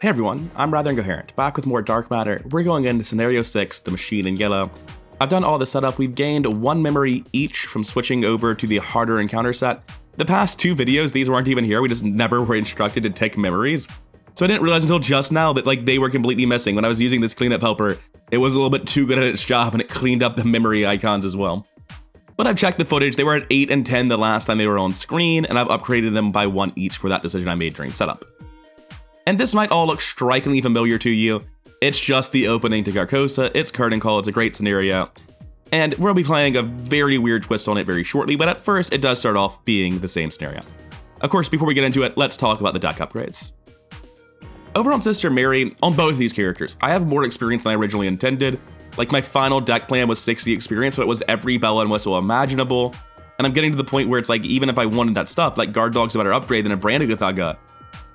Hey everyone, I'm Rather Incoherent, back with more Dark Matter. We're going into Scenario 6, the Machine in Yellow. I've done all the setup, we've gained 1 memory each from switching over to the harder encounter set. The past 2 videos, these weren't even here, we just never were instructed to take memories. So I didn't realize until just now that they were completely missing. When I was using this cleanup helper, it was a little bit too good at its job and it cleaned up the memory icons as well. But I've checked the footage, they were at 8 and 10 the last time they were on screen, and I've upgraded them by 1 each for that decision I made during setup. And this might all look strikingly familiar to you. It's just the opening to Carcosa, it's curtain call, it's a great scenario. And we'll be playing a very weird twist on it very shortly, but at first it does start off being the same scenario. Of course, before we get into it, let's talk about the deck upgrades. Over on Sister Mary, on both of these characters, I have more experience than I originally intended. Like, my final deck plan was 60 experience, but it was every bell and whistle imaginable. And I'm getting to the point where it's like, even if I wanted that stuff, like Guard Dog's a better upgrade than a Branded Gathaga,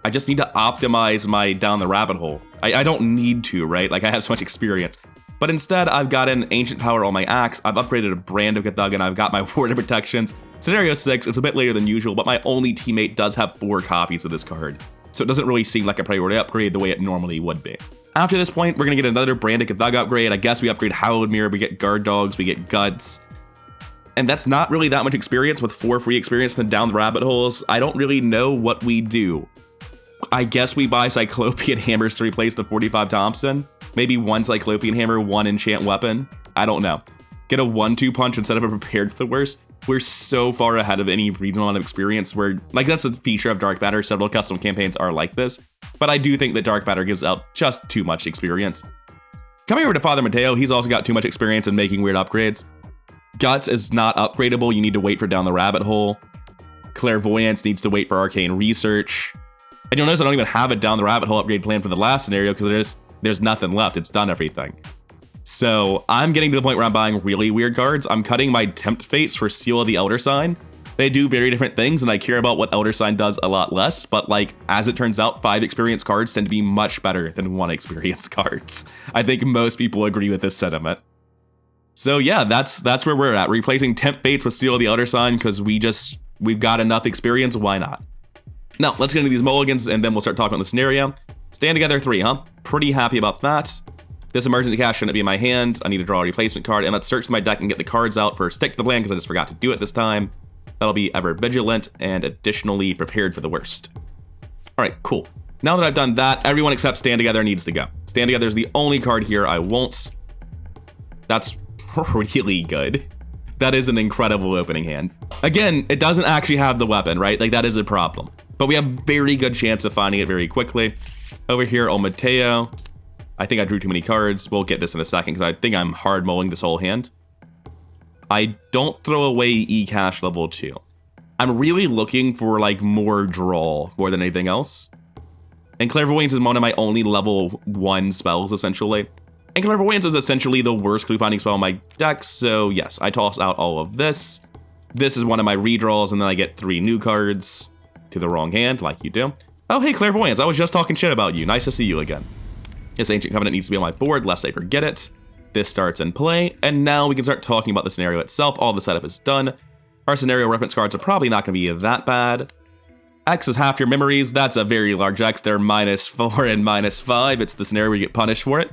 I just need to optimize my down the rabbit hole. I don't need to, right? Like, I have so much experience. But instead, I've got an Ancient Power on my axe, I've upgraded a Brand of Gathaga, and I've got my Ward of Protections. Scenario 6, it's a bit later than usual, but my only teammate does have 4 copies of this card. So it doesn't really seem like a priority upgrade the way it normally would be. After this point, we're gonna get another Branded Gathaga upgrade. I guess we upgrade Hallowed Mirror, we get Guard Dogs, we get Guts. And that's not really that much experience with 4 free experience than down the rabbit holes. I don't really know what we do. I guess we buy Cyclopean Hammers to replace the 45 Thompson. Maybe 1 Cyclopean Hammer, 1 Enchant Weapon. I don't know. Get a 1-2 punch instead of a Prepared for the Worst. We're so far ahead of any regional line of experience where, like, that's a feature of Dark Matter. Several custom campaigns are like this. But I do think that Dark Matter gives out just too much experience. Coming over to Father Mateo, he's also got too much experience in making weird upgrades. Guts is not upgradable, you need to wait for Down the Rabbit Hole. Clairvoyance needs to wait for Arcane Research. And you'll notice I don't even have a Down the Rabbit Hole upgrade plan for the last scenario because there's nothing left, it's done everything. So I'm getting to the point where I'm buying really weird cards. I'm cutting my Tempt Fates for Seal of the Elder Sign. They do very different things, and I care about what Elder Sign does a lot less, but like, as it turns out, 5 experience cards tend to be much better than 1 experience cards. I think most people agree with this sentiment. So yeah, that's where we're at. Replacing Tempt Fates with Seal of the Elder Sign because we've got enough experience, why not? Now, let's get into these mulligans, and then we'll start talking about the scenario. Stand Together 3, huh? Pretty happy about that. This emergency cash shouldn't be in my hand. I need to draw a replacement card, and let's search my deck and get the cards out for Stick to the Plan, because I just forgot to do it this time. That'll be Ever Vigilant, and additionally Prepared for the Worst. All right, cool. Now that I've done that, everyone except Stand Together needs to go. Stand Together is the only card here I won't. That's really good. That is an incredible opening hand. Again, it doesn't actually have the weapon, right? Like, that is a problem. But we have very good chance of finding it very quickly. Over here on Mateo, I think I drew too many cards. We'll get this in a second because I think I'm hard mulling this whole hand. I don't throw away E-Cash level 2. I'm really looking for like more draw more than anything else. And Clairvoyance is one of my only level 1 spells essentially. And Clairvoyance is essentially the worst clue finding spell in my deck, so yes, I toss out all of this. This is one of my redraws, and then I get 3 new cards to the wrong hand, like you do. Oh, hey, Clairvoyance, I was just talking shit about you. Nice to see you again. This Ancient Covenant needs to be on my board, lest I forget it. This starts in play, and now we can start talking about the scenario itself. All the setup is done. Our scenario reference cards are probably not going to be that bad. X is half your memories. That's a very large X. They're -4 and -5. It's the scenario where you get punished for it.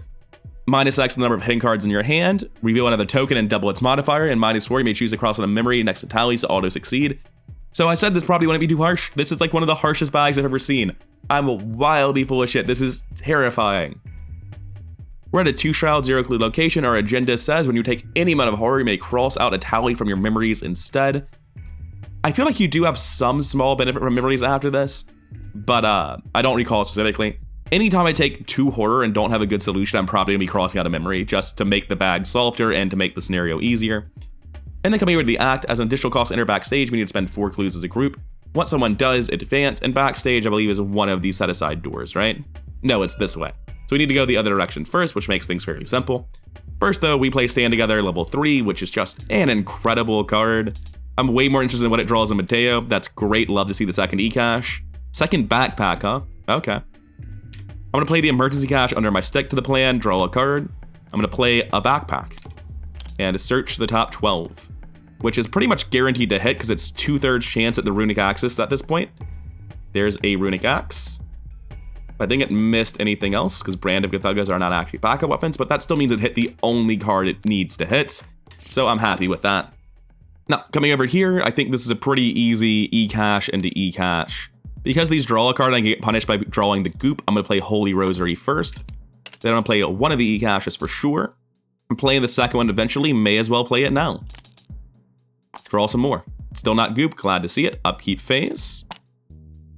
-X the number of hitting cards in your hand. Reveal another token and double its modifier. And -4, you may choose to cross on a memory next to tallies to auto-succeed. So I said this probably wouldn't be too harsh. This is like one of the harshest bags I've ever seen. I'm wildly full of shit. This is terrifying. We're at a 2 Shroud, 0 clue location. Our agenda says when you take any amount of horror, you may cross out a tally from your memories instead. I feel like you do have some small benefit from memories after this, but I don't recall specifically. Anytime I take 2 horror and don't have a good solution, I'm probably gonna be crossing out a memory just to make the bag softer and to make the scenario easier. And then coming over to the act, as an additional cost to enter backstage, we need to spend 4 clues as a group. Once someone does, advance, and backstage, I believe, is one of these set-aside doors, right? No, it's this way. So we need to go the other direction first, which makes things fairly simple. First, though, we play Stand Together level 3, which is just an incredible card. I'm way more interested in what it draws in Mateo. That's great, love to see the second E-Cash. Second backpack, huh? Okay. I'm gonna play the emergency cash under my Stick to the Plan, draw a card. I'm gonna play a backpack and search the top 12, which is pretty much guaranteed to hit because it's 2/3 chance at the Runic Axis at this point. There's a Runic Axe. I think it missed anything else because Brand of Gathugas are not actually backup weapons, but that still means it hit the only card it needs to hit. So I'm happy with that. Now, coming over here, I think this is a pretty easy E-Cash into E-Cash. Because these draw a card and I get punished by drawing the goop, I'm going to play Holy Rosary first. Then I'm going to play one of the E-Caches for sure. I'm playing the second one eventually, may as well play it now. Draw some more. Still not goop, glad to see it. Upkeep phase.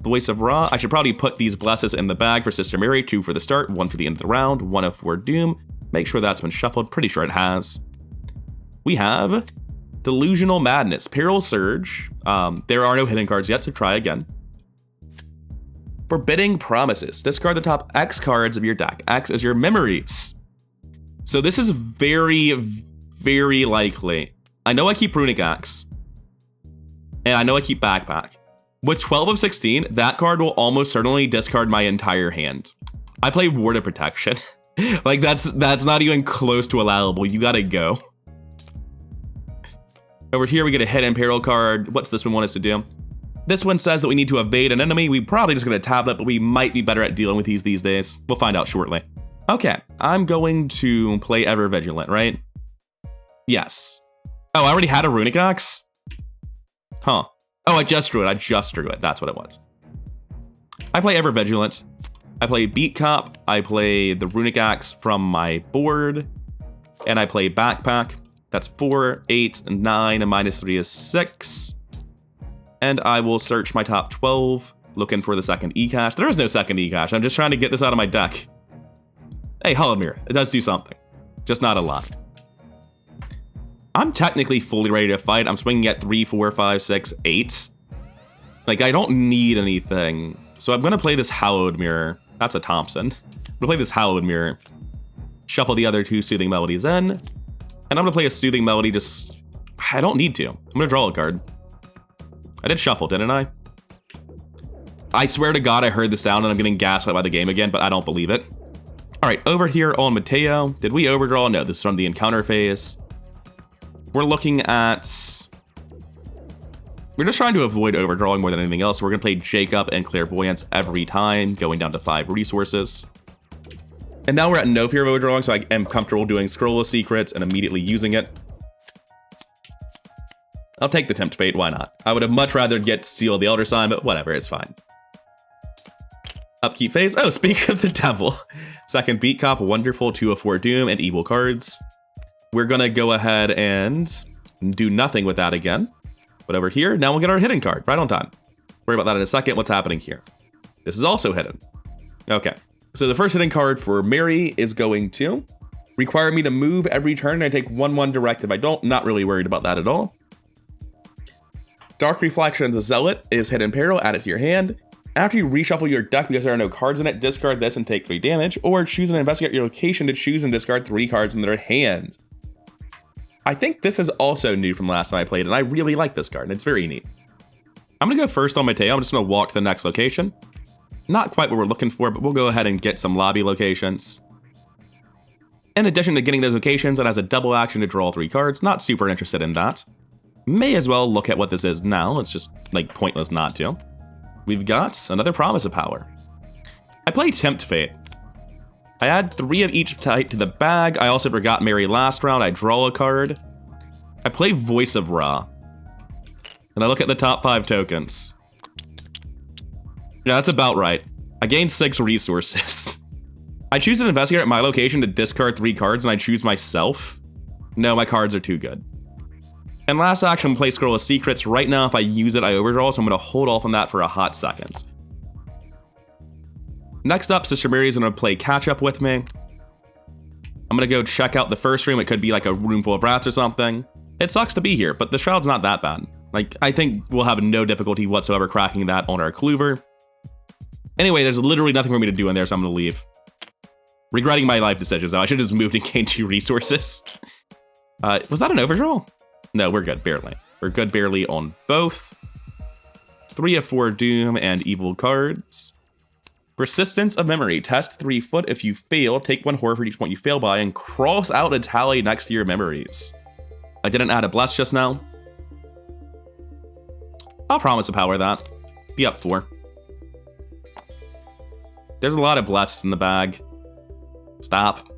Voice of Ra. I should probably put these blesses in the bag for Sister Mary, 2 for the start, 1 for the end of the round, 1 of Doom. Make sure that's been shuffled, pretty sure it has. We have Delusional Madness, Peril Surge. There are no hidden cards yet, so try again. Forbidding Promises. Discard the top X cards of your deck. X is your memories. So this is very, very likely. I know I keep Runic Axe. And I know I keep Backpack. With 12 of 16, that card will almost certainly discard my entire hand. I play Ward of Protection. Like, that's not even close to allowable. You gotta go. Over here, we get a Hidden Peril card. What's this one want us to do? This one says that we need to evade an enemy. We probably just gonna tap it, but we might be better at dealing with these days. We'll find out shortly. Okay, I'm going to play Ever Vigilant, right? Yes. Oh, I already had a Runic Axe? Huh. Oh, I just drew it. That's what it was. I play Ever Vigilant. I play Beat Cop. I play the Runic Axe from my board. And I play Backpack. That's 4, 8, and 9, and -3 is 6. And I will search my top 12, looking for the second E-Cache. There is no second E-Cache. I'm just trying to get this out of my deck. Hey, Hollowed Mirror. It does do something. Just not a lot. I'm technically fully ready to fight. I'm swinging at 3, 4, 5, 6, 8. Like, I don't need anything. So I'm going to play this Hallowed Mirror. That's a Thompson. I'm going to play this Hallowed Mirror. Shuffle the other 2 Soothing Melodies in. And I'm going to play a Soothing Melody just... I don't need to. I'm going to draw a card. I did shuffle, didn't I? I swear to God I heard the sound and I'm getting gaslit by the game again, but I don't believe it. Alright, over here on Mateo. Did we overdraw? No, this is from the encounter phase. We're looking at... We're just trying to avoid overdrawing more than anything else. So we're going to play Jacob and Clairvoyance every time, going down to 5 resources. And now we're at no fear of overdrawing, so I am comfortable doing Scroll of Secrets and immediately using it. I'll take the Tempt Fate, why not? I would have much rather get Seal of the Elder Sign, but whatever, it's fine. Upkeep phase. Oh, speak of the devil. Second Beat Cop, wonderful, 2 of 4 Doom, and evil cards. We're gonna go ahead and do nothing with that again. But over here, now we'll get our hidden card, right on time. Worry about that in a second. What's happening here? This is also hidden. Okay, so the first hidden card for Mary is going to require me to move every turn and I take 1/1 directive. I don't, not really worried about that at all. Dark Reflections Zealot is Hidden Peril, add it to your hand. After you reshuffle your deck because there are no cards in it, discard this and take 3 damage, or choose and investigate your location to choose and discard 3 cards from their hand. I think this is also new from last time I played, and I really like this card, and it's very neat. I'm gonna go first on Mateo. I'm just gonna walk to the next location. Not quite what we're looking for, but we'll go ahead and get some lobby locations. In addition to getting those locations, it has a double action to draw 3 cards. Not super interested in that. May as well look at what this is now. It's just, like, pointless not to. We've got another Promise of Power. I play Tempt Fate. I add 3 of each type to the bag. I also forgot Mary last round. I draw a card. I play Voice of Ra. And I look at the top 5 tokens. Yeah, that's about right. I gain 6 resources. I choose an investigator at my location to discard 3 cards, and I choose myself. No, my cards are too good. And last action, play Scroll of Secrets. Right now, if I use it, I overdraw, so I'm going to hold off on that for a hot second. Next up, Sister Mary's going to play Catch Up with me. I'm going to go check out the first room. It could be like a room full of rats or something. It sucks to be here, but the Shroud's not that bad. Like, I think we'll have no difficulty whatsoever cracking that on our cluever. Anyway, there's literally nothing for me to do in there, so I'm going to leave. Regretting my life decisions, though. I should have just moved and gained 2 resources. Was that an overdraw? No, we're good, barely. We're good barely on both. 3 of 4 Doom and evil cards. Persistence of Memory. Test 3 foot. If you fail, take 1 horror for each point you fail by and cross out a tally next to your memories. I didn't add a bless just now. I'll Promise of Power that. Be up 4. There's a lot of blesses in the bag. Stop.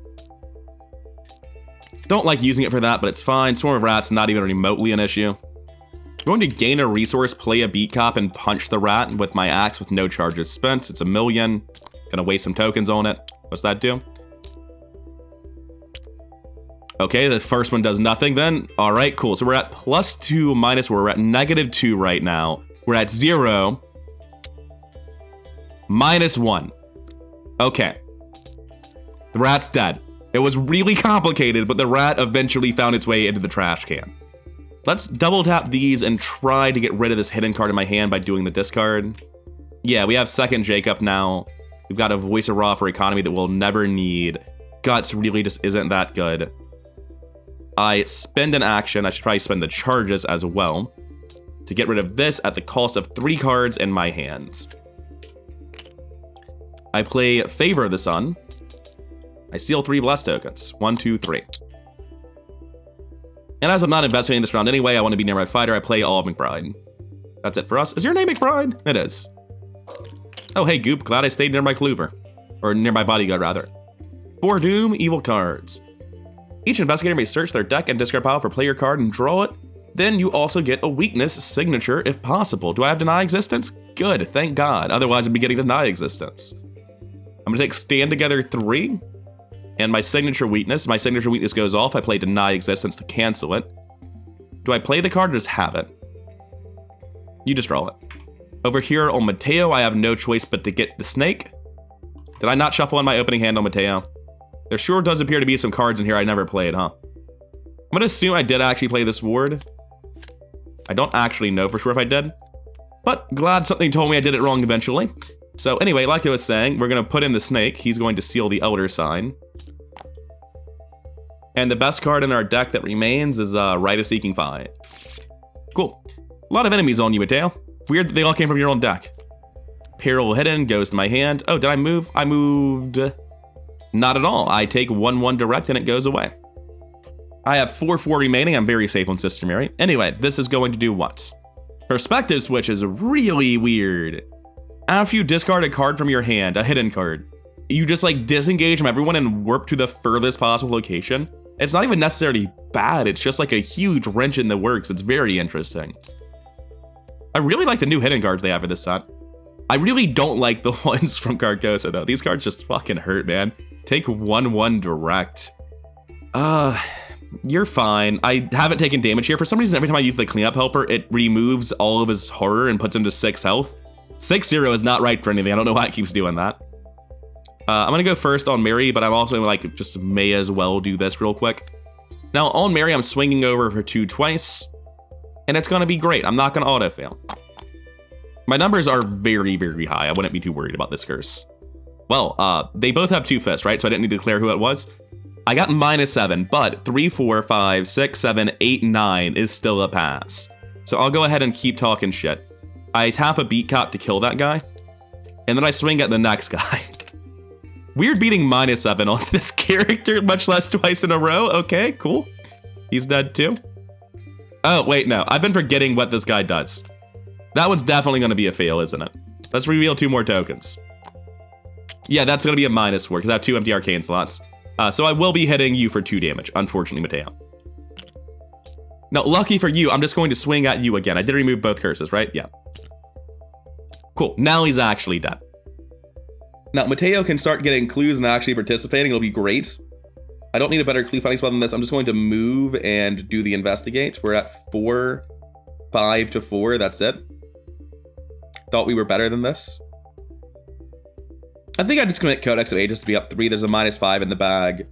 Don't like using it for that, but it's fine. Swarm of rats, not even remotely an issue. I'm going to gain a resource, play a beat cop, and punch the rat with my axe with no charges spent. It's 1,000,000. Gonna waste some tokens on it. What's that do? Okay, the first one does nothing then. All right, cool. So we're at +2, -4. We're at -2 right now. We're at 0. -1. Okay. The rat's dead. It was really complicated, but the rat eventually found its way into the trash can. Let's double tap these and try to get rid of this hidden card in my hand by doing the discard. Yeah, we have second Jacob now. We've got a Voice of Ra for economy that we'll never need. Guts really just isn't that good. I spend an action. I should probably spend the charges as well to get rid of this at the cost of 3 cards in my hands. I play Favor of the Sun. I steal 3 bless tokens. 1, 2, 3. And as I'm not investigating this round anyway, I want to be near my fighter. I play all of McBride. That's it for us. Is your name McBride? It is. Oh, hey, Goop. Glad I stayed near my cluever. Or near my bodyguard, rather. 4 Doom, evil cards. Each investigator may search their deck and discard pile for player card and draw it. Then you also get a weakness signature if possible. Do I have deny existence? Good, thank God. Otherwise, I'd be getting deny existence. I'm gonna take stand together 3. And my signature weakness goes off. I play deny existence to cancel it. Do I play the card or just have it? You just draw it. Over here on Mateo, I have no choice but to get the snake. Did I not shuffle on my opening hand on Mateo? There sure does appear to be some cards in here I never played, huh? I'm gonna assume I did actually play this ward. I don't actually know for sure if I did, but glad something told me I did it wrong eventually. So anyway, like I was saying, we're gonna put in the snake. He's going to seal the Elder Sign. And the best card in our deck that remains is Rite of Seeking 5. Cool. A lot of enemies on you, Mateo. Weird that they all came from your own deck. Peril Hidden goes to my hand. Oh, did I move? I moved. Not at all. I take 1/1 direct and it goes away. I have 4/4 remaining. I'm very safe on Sister Mary. Anyway, this is going to do what? Perspective Switch is really weird. After you discard a card from your hand, a hidden card, you just like disengage from everyone and warp to the furthest possible location. It's not even necessarily bad. It's just like a huge wrench in the works. It's very interesting. I really like the new hidden cards they have for this set. I really don't like the ones from Carcosa though. These cards just fucking hurt, man. Take 1/1 direct. You're fine. I haven't taken damage here. For some reason, every time I use the cleanup helper, it removes all of his horror and puts him to 6 health. 6-0 is not right for anything. I don't know why it keeps doing that. I'm gonna go first on Mary, but I'm also like, just may as well do this real quick. Now on Mary, I'm swinging over for 2 twice, and it's gonna be great. I'm not gonna auto fail. My numbers are very, very high. I wouldn't be too worried about this curse. Well, they both have 2 fists, right? So I didn't need to declare who it was. I got -7, but 3, 4, 5, 6, 7, 8, 9 is still a pass. So I'll go ahead and keep talking shit. I tap a beat cop to kill that guy, and then I swing at the next guy. Weird beating -7 on this character, much less twice in a row. Okay, cool. He's dead too. Oh, wait, no. I've been forgetting what this guy does. That one's definitely going to be a fail, isn't it? Let's reveal 2 more tokens. Yeah, that's going to be a -4 because I have 2 empty arcane slots. So I will be hitting you for 2 damage, unfortunately, Mateo. Now, lucky for you, I'm just going to swing at you again. I did remove both curses, right? Yeah. Cool. Now he's actually dead. Now, Mateo can start getting clues and actually participating. It'll be great. I don't need a better clue finding spell than this. I'm just going to move and do the investigate. We're at 4, 5 to 4. That's it. Thought we were better than this. I think I just commit Codex of Ages to be up 3. There's a -5 in the bag.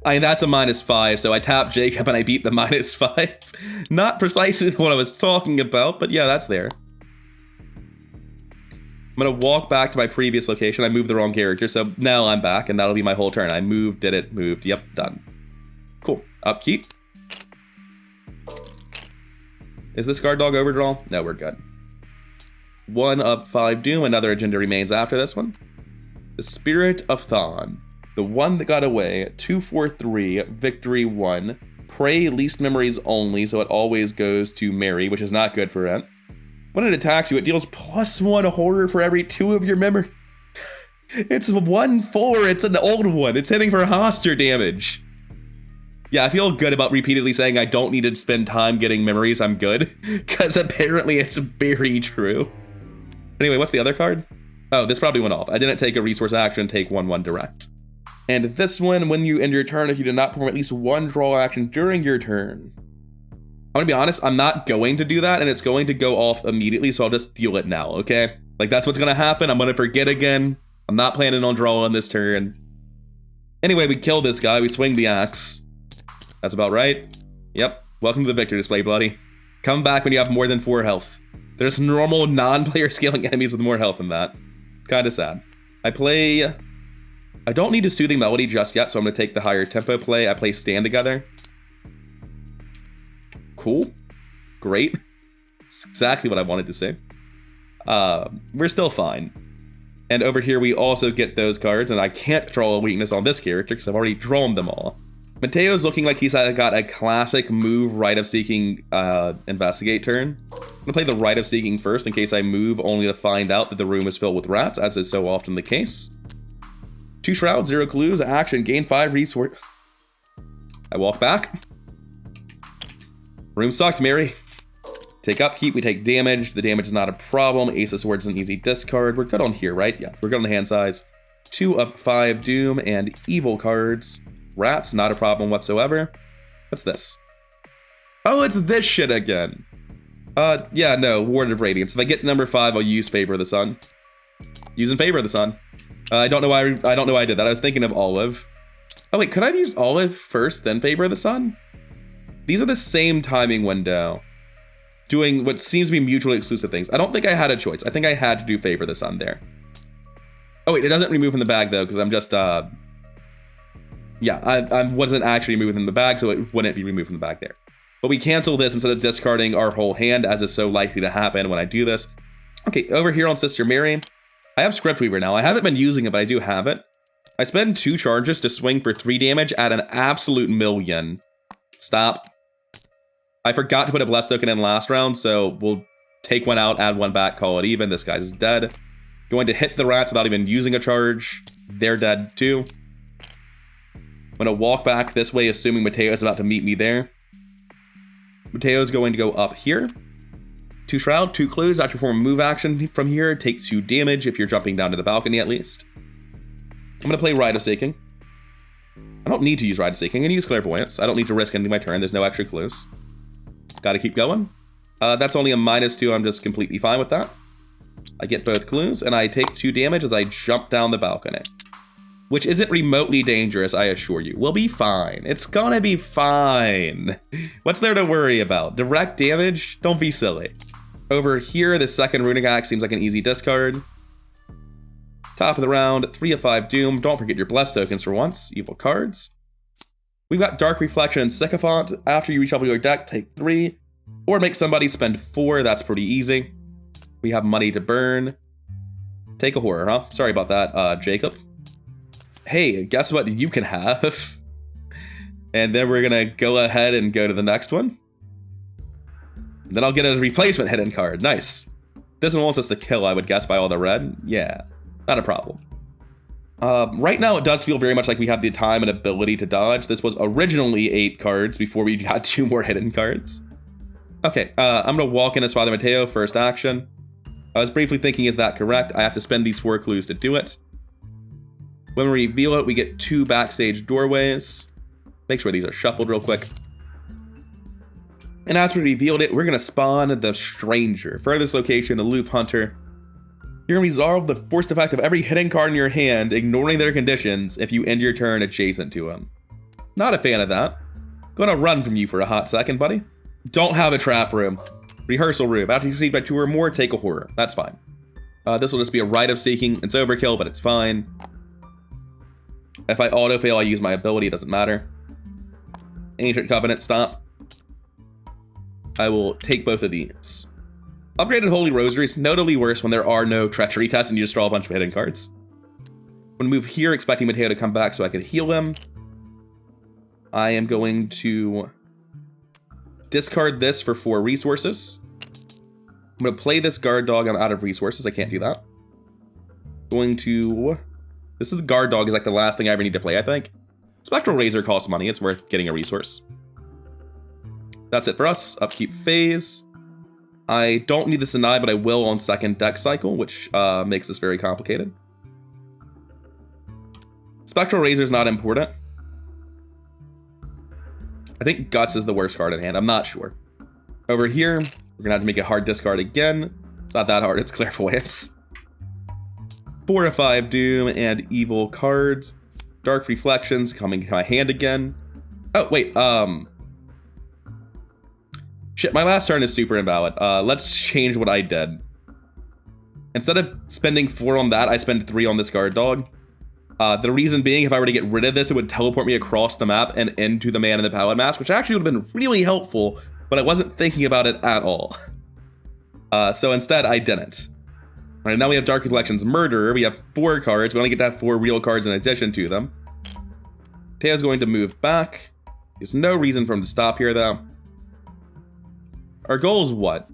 I mean, that's a -5, so I tap Jacob and I beat the -5. Not precisely what I was talking about, but yeah, that's there. I'm gonna walk back to my previous location. I moved the wrong character, so now I'm back, and that'll be my whole turn. I moved, did it, moved. Yep, done. Cool. Upkeep. Is this guard dog overdraw? No, we're good. 1 of 5 doom. Another agenda remains after this one. The Spirit of Thon. The one that got away. 2, 4, 3. Victory 1. Pray least memories only, so it always goes to Mary, which is not good for it. When it attacks you, it deals +1 horror for every 2 of your memory. It's 1/4, it's an old one. It's hitting for hostage damage. Yeah, I feel good about repeatedly saying I don't need to spend time getting memories, I'm good. Because apparently it's very true. Anyway, what's the other card? Oh, this probably went off. I didn't take a resource action, take 1/1 direct. And this one, when you end your turn, if you did not perform at least 1 draw action during your turn. I'm gonna be honest, I'm not going to do that, and it's going to go off immediately, so I'll just deal it now, okay? Like, that's what's gonna happen. I'm gonna forget again. I'm not planning on drawing this turn. Anyway, we kill this guy, we swing the axe. That's about right. Yep, welcome to the victory display, bloody. Come back when you have more than 4 health. There's normal non-player scaling enemies with more health than that. It's kinda sad. I don't need a Soothing Melody just yet, so I'm gonna take the higher tempo play. I play Stand Together. Cool. Great. It's exactly what I wanted to say. We're still fine. And over here we also get those cards, and I can't draw a weakness on this character because I've already drawn them all. Mateo's looking like he's got a classic move Rite of Seeking investigate turn. I'm gonna play the Rite of Seeking first in case I move only to find out that the room is filled with rats, as is so often the case. 2 shrouds, 0 clues, action, gain 5 resource. I walk back. Room sucked, Mary. Take upkeep, we take damage. The damage is not a problem. Ace of Swords is an easy discard. We're good on here, right? Yeah, we're good on the hand size. 2 of 5 Doom and Evil cards. Rats, not a problem whatsoever. What's this? Oh, it's this shit again. Yeah, no, Ward of Radiance. If I get number 5, I'll use Favor of the Sun. Using Favor of the Sun. I don't know why I did that. I was thinking of Olive. Oh wait, could I have used Olive first, then Favor of the Sun? These are the same timing window. Doing what seems to be mutually exclusive things. I don't think I had a choice. I think I had to do Favor of the Sun there. Oh wait, it doesn't remove from the bag though, because I'm just, yeah, I wasn't actually removing from the bag, so it wouldn't be removed from the bag there. But we cancel this instead of discarding our whole hand, as is so likely to happen when I do this. Okay, over here on Sister Mary, I have Script Weaver now. I haven't been using it, but I do have it. I spend 2 charges to swing for 3 damage at an absolute million. Stop. I forgot to put a Bless token in last round, so we'll take 1 out, add 1 back, call it even. This guy's dead. Going to hit the rats without even using a charge. They're dead too. I'm gonna walk back this way, assuming Mateo's about to meet me there. Mateo's going to go up here. 2 shroud, 2 clues. After perform a move action from here, take 2 damage if you're jumping down to the balcony at least. I'm gonna play Rite of Seeking. I don't need to use Rite of Seeking. I'm gonna use Clairvoyance. I don't need to risk ending my turn. There's no extra clues. Gotta keep going. That's only a -2. I'm just completely fine with that. I get both clues, and I take 2 damage as I jump down the balcony. Which isn't remotely dangerous, I assure you. We'll be fine. It's gonna be fine. What's there to worry about? Direct damage? Don't be silly. Over here, the second Runic Axe seems like an easy discard. Top of the round, 3 of 5 Doom. Don't forget your Bless tokens for once. Evil cards. We've got Dark Reflection and Sycophant. After you reshuffle your deck, take 3. Or make somebody spend 4. That's pretty easy. We have money to burn. Take a horror, huh? Sorry about that, Jacob. Hey, guess what you can have? And then we're gonna go ahead and go to the next one. And then I'll get a replacement hidden card. Nice. This one wants us to kill, I would guess, by all the red. Yeah, not a problem. Right now, it does feel very much like we have the time and ability to dodge. This was originally 8 cards before we got 2 more hidden cards. Okay, I'm gonna walk in as Father Mateo, first action. I was briefly thinking, is that correct? I have to spend these 4 clues to do it. When we reveal it, we get 2 backstage doorways. Make sure these are shuffled real quick. And as we revealed it, we're gonna spawn the Stranger. Furthest location, Aloof Hunter. You're gonna resolve the forced effect of every hidden card in your hand, ignoring their conditions, if you end your turn adjacent to him. Not a fan of that. Gonna run from you for a hot second, buddy. Don't have a trap room. Rehearsal room. After you succeed by 2 or more, take a horror. That's fine. This will just be a Rite of Seeking. It's overkill, but it's fine. If I auto-fail, I use my ability. It doesn't matter. Ancient Covenant, stop. I will take both of these. Upgraded Holy Rosaries, notably worse when there are no treachery tests and you just draw a bunch of hidden cards. I'm going to move here, expecting Mateo to come back so I can heal him. I am going to discard this for 4 resources. I'm going to play this guard dog. I'm out of resources. I can't do that. Going to... This is the guard dog is like the last thing I ever need to play, I think. Spectral Razor costs money. It's worth getting a resource. That's it for us. Upkeep phase. I don't need this deny, but I will on second deck cycle, which makes this very complicated. Spectral Razor is not important. I think Guts is the worst card in hand. I'm not sure. Over here, we're going to have to make a hard discard again. It's not that hard. It's Clairvoyance. 4 or 5 Doom and Evil cards. Dark Reflections coming to my hand again. Oh, wait. Shit, my last turn is super invalid. Let's change what I did. Instead of spending 4 on that, I spend 3 on this guard dog. The reason being, if I were to get rid of this, it would teleport me across the map and into the man in the Pallid Mask, which actually would have been really helpful, but I wasn't thinking about it at all. So instead, I didn't. All right, now we have Dark Reflections Murderer. We have 4 cards. We only get to have 4 real cards in addition to them. Mateo's going to move back. There's no reason for him to stop here, though. Our goal is what?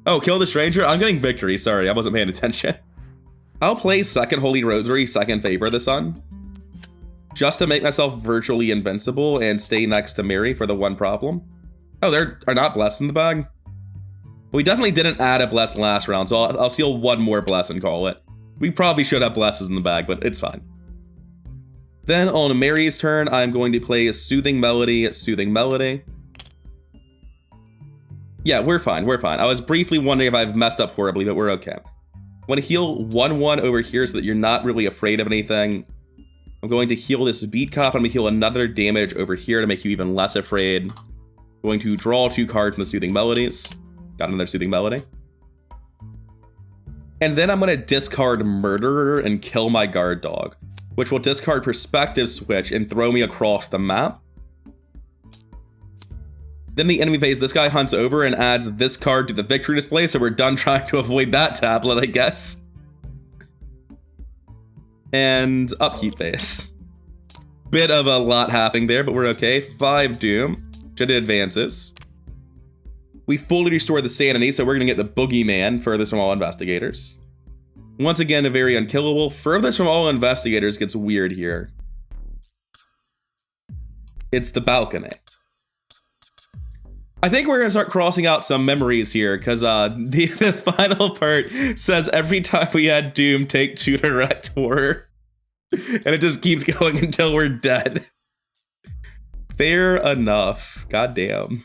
Oh, kill the stranger? I'm getting victory. Sorry, I wasn't paying attention. I'll play second Holy Rosary, second Favor of the Sun, just to make myself virtually invincible and stay next to Mary for the one problem. Oh, there are not Bless in the bag? We definitely didn't add a Bless last round, so I'll seal 1 more Bless and call it. We probably should have Blesses in the bag, but it's fine. Then on Mary's turn, I'm going to play Soothing Melody, Soothing Melody. Yeah, we're fine, we're fine. I was briefly wondering if I've messed up horribly, but we're okay. I'm going to heal 1/1 over here so that you're not really afraid of anything. I'm going to heal this Beat Cop. I'm going to heal another damage over here to make you even less afraid. I'm going to draw 2 cards from the Soothing Melodies. Got another Soothing Melody. And then I'm going to discard Murderer and kill my guard dog, which will discard Perspective Switch and throw me across the map. Then the enemy phase, this guy hunts over and adds this card to the victory display, so we're done trying to avoid that tablet, I guess. And upkeep phase. Bit of a lot happening there, but we're okay. 5 Doom. Jedi advances. We fully restore the sanity, so we're going to get the Boogeyman, Furthest from All Investigators. Once again, a very unkillable. Furthest from All Investigators gets weird here. It's the balcony. I think we're going to start crossing out some memories here, because the final part says every time we had Doom, take 2 direct horror. And it just keeps going until we're dead. Fair enough. Goddamn.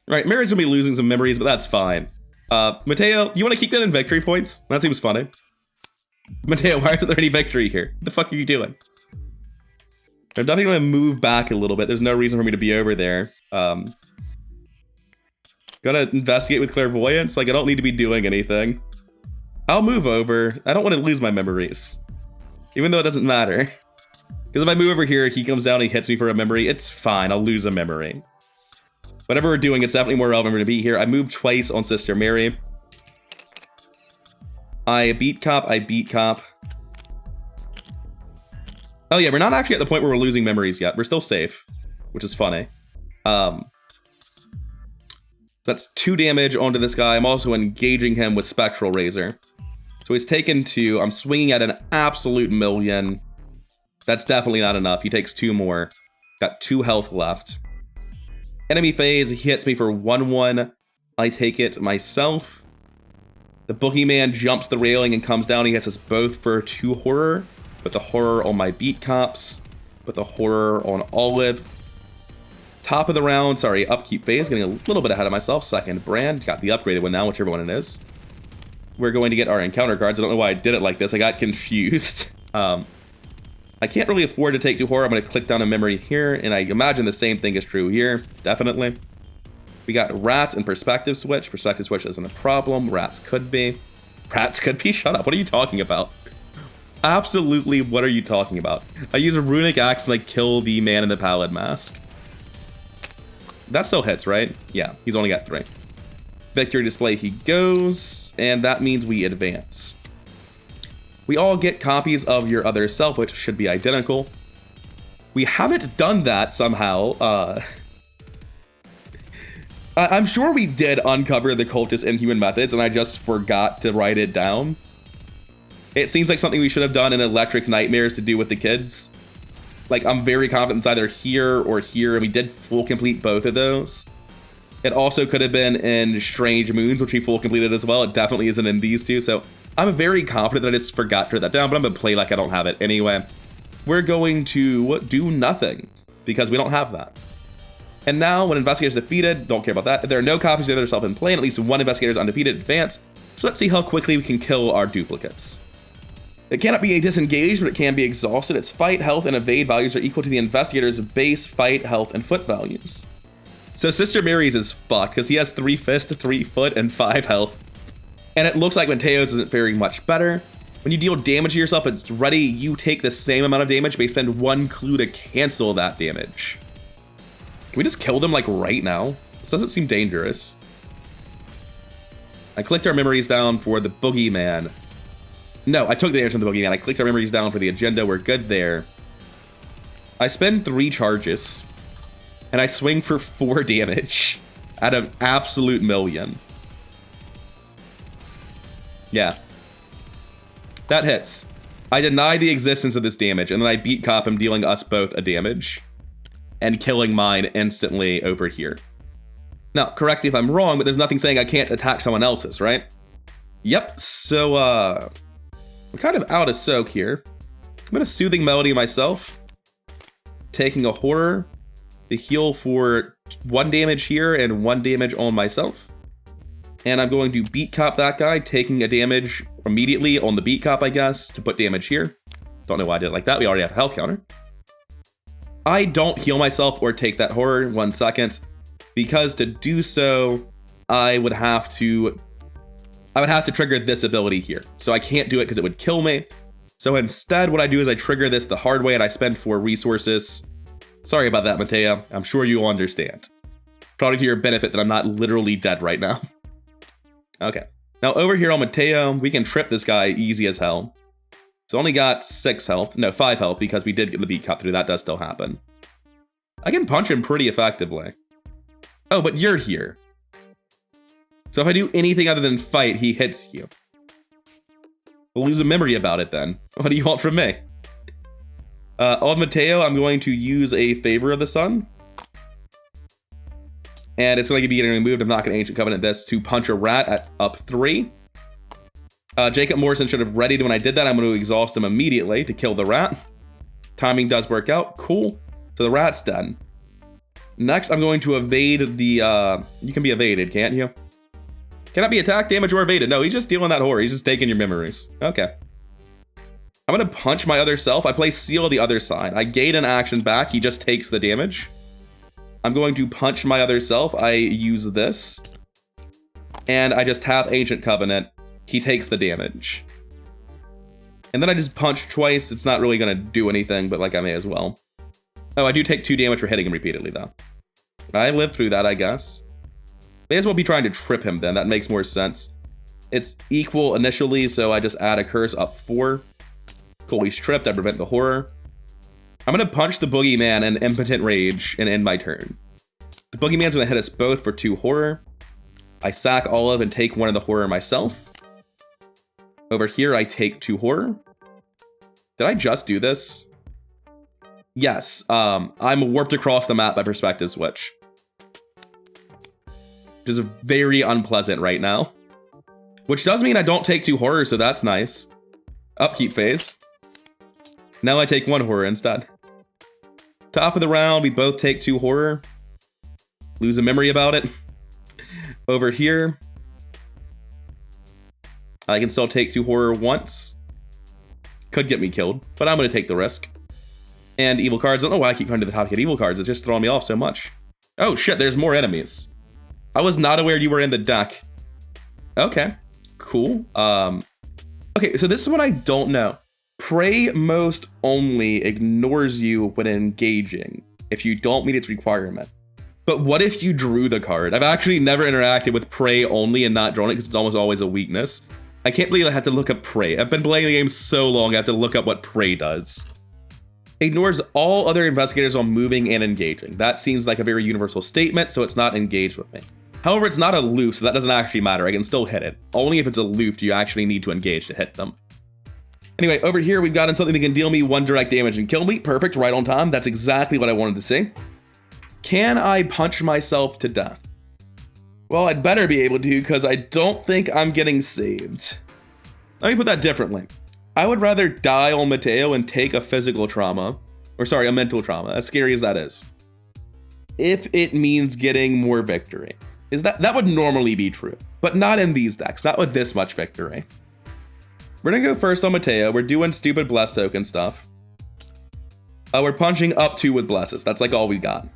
Right, Mary's going to be losing some memories, but that's fine. Mateo, you want to keep that in victory points? That seems funny. Mateo, why isn't there any victory here? What the fuck are you doing? I'm definitely going to move back a little bit. There's no reason for me to be over there. Gonna investigate with clairvoyance? Like, I don't need to be doing anything. I'll move over. I don't want to lose my memories. Even though it doesn't matter. Because if I move over here, he comes down and he hits me for a memory. It's fine, I'll lose a memory. Whatever we're doing, it's definitely more relevant to be here. I moved twice on Sister Mary. I beat cop, I beat cop. Oh yeah, we're not actually at the point where we're losing memories yet. We're still safe, which is funny. That's 2 damage onto this guy. I'm also engaging him with Spectral Razor. So he's taken 2. I'm swinging at an absolute million. That's definitely not enough. He takes 2 more. Got 2 health left. Enemy phase, he hits me for 1/1. I take it myself. The Boogeyman jumps the railing and comes down. He hits us both for 2 horror. Put the horror on my beat cops. Put the horror on Olive. Top of the round, sorry, upkeep phase, getting a little bit ahead of myself. Second brand, got the upgraded one now, whichever one it is. We're going to get our encounter cards. I don't know why I did it like this. I got confused. I can't really afford to take 2 horror. I'm going to click down a memory here, and I imagine the same thing is true here. Definitely. We got rats and perspective switch. Perspective switch isn't a problem. Rats could be. Rats could be? Shut up. What are you talking about? Absolutely, what are you talking about? I use a runic axe and I kill the man in the Pallid Mask. That still hits, right? Yeah, he's only got 3. Victory display he goes, and that means we advance. We all get copies of your other self, which should be identical. We haven't done that somehow. I'm sure we did uncover the cultist inhuman methods, and I just forgot to write it down. It seems like something we should have done in Electric Nightmares to do with the kids. Like, I'm very confident it's either here or here, and we did full complete both of those. It also could have been in Strange Moons, which we full completed as well. It definitely isn't in these two, so I'm very confident that I just forgot to write that down, but I'm gonna play like I don't have it anyway. We're going to do nothing, because we don't have that. And now, when investigators defeated, don't care about that. If there are no copies of the other self in play, and at least one investigator is undefeated, advance. So let's see how quickly we can kill our duplicates. It cannot be disengaged, but it can be exhausted. Its fight, health, and evade values are equal to the investigator's base fight, health, and foot values. So Sister Mary's is fucked, because he has 3 fists, 3 foot, and 5 health. And it looks like Mateo's isn't faring much better. When you deal damage to yourself, it's ready, you take the same amount of damage, but you spend 1 clue to cancel that damage. Can we just kill them, like, right now? This doesn't seem dangerous. I clicked our memories down for the boogeyman. No, I took the damage from the boogeyman. I clicked our memories down for the agenda. We're good there. I spend 3 charges, and I swing for 4 damage at an absolute million. Yeah. That hits. I deny the existence of this damage, and then I beat Cop him, dealing us both a damage. And killing mine instantly over here. Now, correct me if I'm wrong, but there's nothing saying I can't attack someone else's, right? Yep, so, I'm kind of out of soak here. I'm gonna Soothing Melody myself. Taking a Horror to heal for 1 damage here and 1 damage on myself. And I'm going to Beat Cop that guy, taking a damage immediately on the Beat Cop, I guess, to put damage here. Don't know why I did it like that, we already have a health counter. I don't heal myself or take that horror 1 second, because to do so, I would have to trigger this ability here. So I can't do it because it would kill me. So instead, what I do is I trigger this the hard way and I spend 4 resources. Sorry about that, Mateo. I'm sure you'll understand. Probably to your benefit that I'm not literally dead right now. Okay. Now over here on Mateo, we can trip this guy easy as hell. So only got 6 health, no, 5 health, because we did get the beat cop through. That does still happen. I can punch him pretty effectively. Oh, but you're here. So if I do anything other than fight, he hits you. We'll lose a memory about it then. What do you want from me? On Mateo, I'm going to use a Favor of the Sun. And it's going to be getting removed. I'm not going to Ancient Covenant this to punch a rat at up 3. Jacob Morrison should have readied when I did that. I'm going to exhaust him immediately to kill the rat. Timing does work out. Cool. So the rat's done. Next, I'm going to evade the... you can be evaded, can't you? Cannot be attacked, damage, or evaded. No, he's just dealing that horror. He's just taking your memories. Okay. I'm going to punch my other self. I play Seal the other side. I gain an action back. He just takes the damage. I'm going to punch my other self. I use this. And I just tap Ancient Covenant. He takes the damage. And then I just punch twice. It's not really going to do anything, but like I may as well. Oh, I do take 2 damage for hitting him repeatedly, though. I lived through that, I guess. May as well be trying to trip him, then. That makes more sense. It's equal initially, so I just add a curse up 4. Cool, he's tripped. I prevent the horror. I'm going to punch the boogeyman in Impotent Rage and end my turn. The boogeyman's going to hit us both for 2 horror. I sack Olive and take 1 of the horror myself. Over here, I take 2 horror. Did I just do this? Yes, I'm warped across the map by Perspective Switch. Which is very unpleasant right now. Which does mean I don't take 2 horror, so that's nice. Upkeep phase. Now I take 1 horror instead. Top of the round, we both take 2 horror. Lose a memory about it. Over here, I can still take 2 horror once. Could get me killed, but I'm going to take the risk. And evil cards. I don't know why I keep coming to the top to get evil cards. It's just throwing me off so much. Oh shit, there's more enemies. I was not aware you were in the deck. Okay, cool. Okay, so this is what I don't know. Pray Most only ignores you when engaging if you don't meet its requirement. But what if you drew the card? I've actually never interacted with Pray only and not drawn it because it's almost always a weakness. I can't believe I had to look up Pray. I've been playing the game so long I have to look up what Pray does. Ignores all other investigators while moving and engaging. That seems like a very universal statement, so it's not engaged with me. However, it's not aloof, so that doesn't actually matter. I can still hit it. Only if it's aloof do you actually need to engage to hit them. Anyway, over here, we've gotten something that can deal me 1 direct damage and kill me. Perfect, right on time. That's exactly what I wanted to see. Can I punch myself to death? Well, I'd better be able to, because I don't think I'm getting saved. Let me put that differently. I would rather die on Mateo and take a physical trauma. Or sorry, a mental trauma, as scary as that is. If it means getting more victory. That would normally be true, but not in these decks, not with this much victory. We're gonna go first on Mateo. We're doing stupid bless token stuff. We're punching up 2 with blesses. That's like all we got.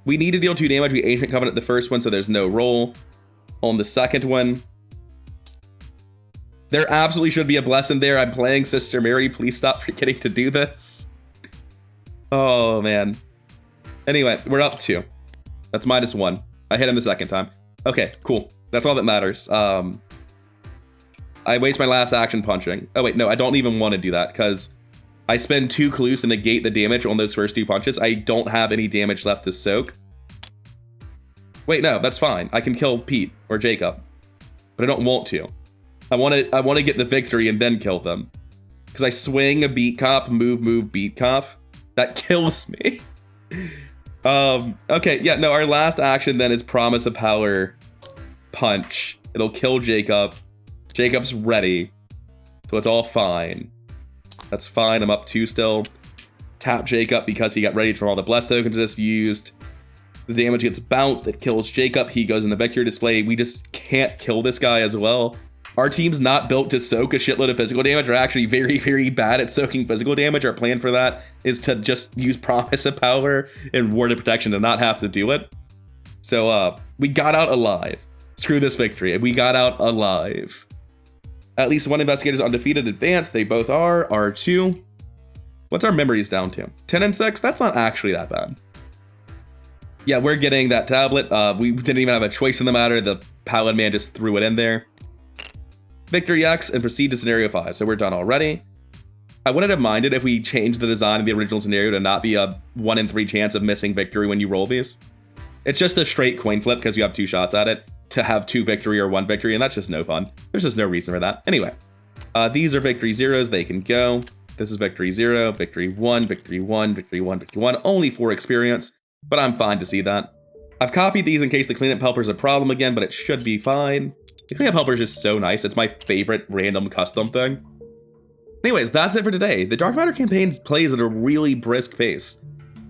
We need to deal 2 damage. We Ancient Covenant the first one, so there's no roll. On the second one, there absolutely should be a bless in there. I'm playing Sister Mary. Please stop forgetting to do this. Oh, man. Anyway, we're up 2. That's -1. I hit him the second time. Okay, cool. That's all that matters. I waste my last action punching. Oh wait, no, I don't even want to do that because I spend 2 clues to negate the damage on those first 2 punches. I don't have any damage left to soak. Wait, no, that's fine. I can kill Pete or Jacob, but I don't want to. I want to get the victory and then kill them because I swing a beat cop, move, beat cop. That kills me. Okay, yeah, no, our last action then is Promise of Power punch. It'll kill Jacob. Jacob's ready, so it's all fine. That's fine, I'm up 2 still. Tap Jacob because he got ready from all the bless tokens just used. The damage gets bounced, it kills Jacob, he goes in the victory display. We just can't kill this guy as well. Our team's not built to soak a shitload of physical damage. We're actually very, very bad at soaking physical damage. Our plan for that is to just use Promise of Power and Ward of Protection to not have to do it. So we got out alive. Screw this victory, we got out alive. At least 1 investigator's undefeated advanced. They both are. R2. What's our memories down to? 10 and 6? That's not actually that bad. Yeah, we're getting that tablet. We didn't even have a choice in the matter. The Paladin man just threw it in there. Victory X and proceed to scenario 5. So we're done already. I wouldn't have minded if we changed the design of the original scenario to not be a 1 in 3 chance of missing victory when you roll these. It's just a straight coin flip because you have 2 shots at it to have 2 victory or 1 victory, and that's just no fun. There's just no reason for that. Anyway, these are victory 0s. They can go. This is victory 0, victory 1, victory 1, victory 1, victory 1. Only 4 experience, but I'm fine to see that. I've copied these in case the cleanup helper is a problem again, but it should be fine. The cleanup helper is just so nice. It's my favorite random custom thing. Anyways, that's it for today. The Dark Matter campaign plays at a really brisk pace.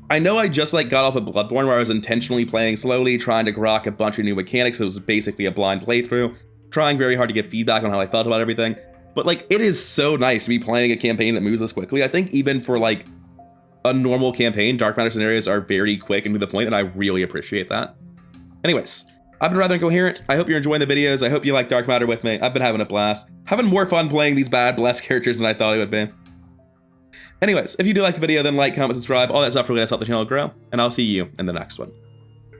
I know I just got off of Bloodborne where I was intentionally playing slowly, trying to grok a bunch of new mechanics. It was basically a blind playthrough, trying very hard to get feedback on how I felt about everything. But it is so nice to be playing a campaign that moves this quickly. I think even for a normal campaign, Dark Matter scenarios are very quick and to the point, and I really appreciate that. Anyways, I've been rather incoherent. I hope you're enjoying the videos. I hope you like Dark Matter with me. I've been having a blast. Having more fun playing these bad blessed characters than I thought it would be. Anyways, if you do like the video, then like, comment, subscribe, all that stuff really does help the channel grow, and I'll see you in the next one.